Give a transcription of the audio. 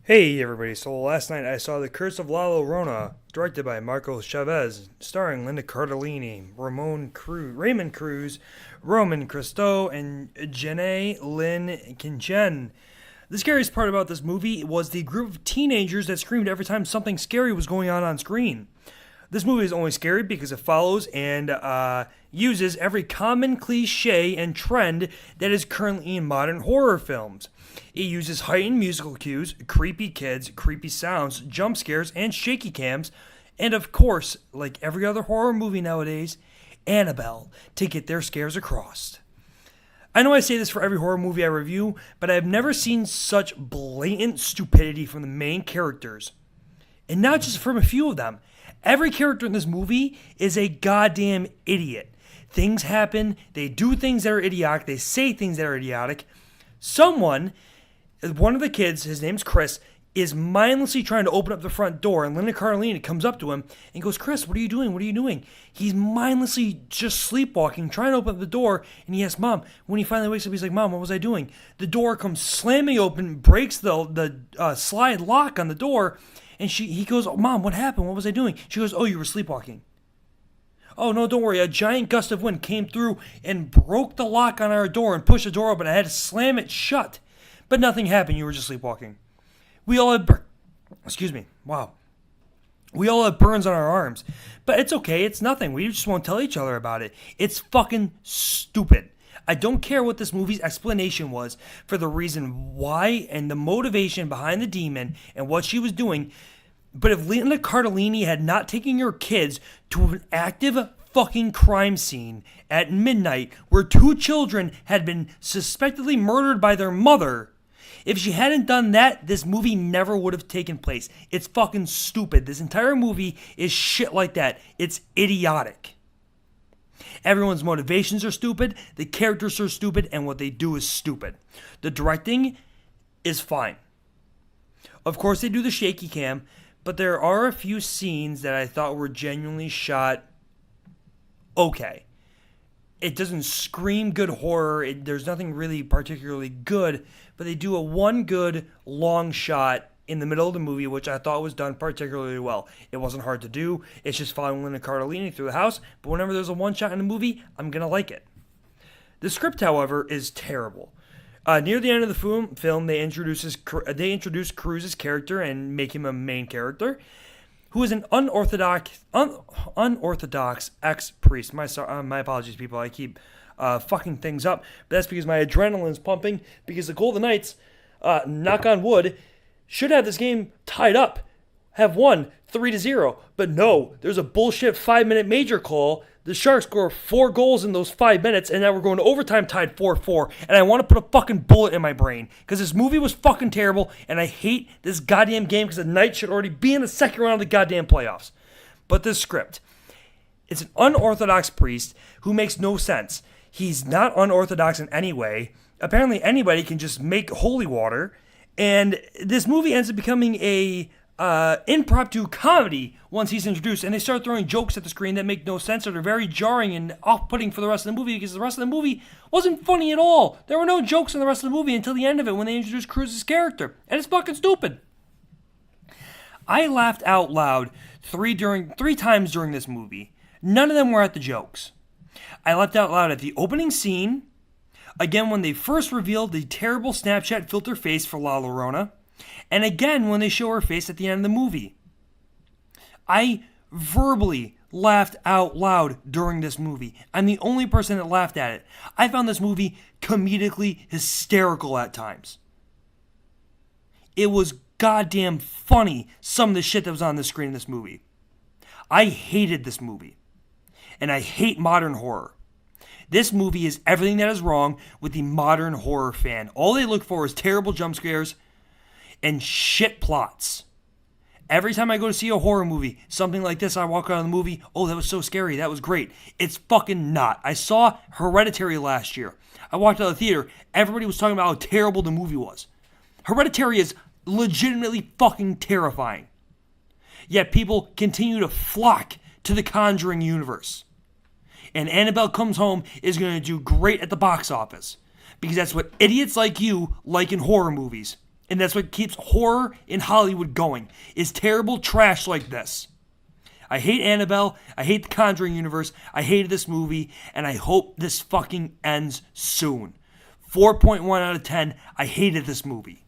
Hey everybody, so last night I saw The Curse of La Llorona, directed by Marco Chavez, starring Linda Cardellini, Raymond Cruz, Roman Christo, and Janae Lynn Kinchen. The scariest part about this movie was the group of teenagers that screamed every time something scary was going on screen. This movie is only scary because it follows and uses every common cliche and trend that is currently in modern horror films. It uses heightened musical cues, creepy kids, creepy sounds, jump scares, and shaky cams, and of course, like every other horror movie nowadays, Annabelle to get their scares across. I know I say this for every horror movie I review, but I have never seen such blatant stupidity from the main characters. And not just from a few of them. Every character in this movie is a goddamn idiot. Things happen, they do things that are idiotic, they say things that are idiotic. One of the kids, his name's Chris, is mindlessly trying to open up the front door, and Linda Cardellini comes up to him and goes, "Chris, what are you doing? What are you doing?" He's mindlessly just sleepwalking, trying to open up the door, and he asks Mom. When he finally wakes up, he's like, "Mom, what was I doing?" The door comes slamming open, breaks the slide lock on the door, and he goes, "Oh, Mom, what happened? What was I doing?" She goes, "Oh, you were sleepwalking." "Oh, no, don't worry. A giant gust of wind came through and broke the lock on our door and pushed the door open. I had to slam it shut. But nothing happened. You were just sleepwalking." We all had excuse me. Wow. We all have burns on our arms. But it's okay. It's nothing. We just won't tell each other about it. It's fucking stupid. I don't care what this movie's explanation was for the reason why and the motivation behind the demon and what she was doing. But if Linda Cardellini had not taken your kids to an active fucking crime scene at midnight where two children had been suspectedly murdered by their mother, if she hadn't done that, this movie never would have taken place. It's fucking stupid. This entire movie is shit like that. It's idiotic. Everyone's motivations are stupid, the characters are stupid, and what they do is stupid. The directing is fine. Of course, they do the shaky cam, but there are a few scenes that I thought were genuinely shot okay. It doesn't scream good horror. There's nothing really particularly good, but they do a one good long shot in the middle of the movie, which I thought was done particularly well. It wasn't hard to do. It's just following Linda Cardellini through the house, but whenever there's a one shot in a movie, I'm going to like it. The script, however, is terrible. Near the end of the film, they introduce Cruz's character and make him a main character, who is an unorthodox ex-priest. My apologies, people. I keep fucking things up. But that's because my adrenaline's pumping. Because the Golden Knights, knock on wood, should have this game tied up. Have won 3-0. But no, there's a bullshit 5-minute major call. The Sharks score 4 goals in those 5 minutes, and now we're going to overtime tied 4-4. And I want to put a fucking bullet in my brain. Because this movie was fucking terrible, and I hate this goddamn game because the Knights should already be in the second round of the goddamn playoffs. But this script, it's an unorthodox priest who makes no sense. He's not unorthodox in any way. Apparently anybody can just make holy water. And this movie ends up becoming a impromptu comedy once he's introduced, and they start throwing jokes at the screen that make no sense or are very jarring and off-putting for the rest of the movie because the rest of the movie wasn't funny at all. There were no jokes in the rest of the movie until the end of it when they introduced Cruz's character, and it's fucking stupid. I laughed out loud three times during this movie. None of them were at the jokes. I laughed out loud at the opening scene, again when they first revealed the terrible Snapchat filter face for La Llorona, and again when they show her face at the end of the movie. I verbally laughed out loud during this movie. I'm the only person that laughed at it. I found this movie comedically hysterical at times. It was goddamn funny, some of the shit that was on the screen in this movie. I hated this movie. And I hate modern horror. This movie is everything that is wrong with the modern horror fan. All they look for is terrible jump scares and shit plots. Every time I go to see a horror movie, something like this, I walk out of the movie, "Oh, that was so scary, that was great." It's fucking not. I saw Hereditary last year. I walked out of the theater, everybody was talking about how terrible the movie was. Hereditary is legitimately fucking terrifying. Yet people continue to flock to the Conjuring universe. And Annabelle Comes Home is going to do great at the box office. Because that's what idiots like you like in horror movies. And that's what keeps horror in Hollywood going, is terrible trash like this. I hate Annabelle. I hate the Conjuring universe. I hated this movie, and I hope this fucking ends soon. 4.1 out of 10. I hated this movie.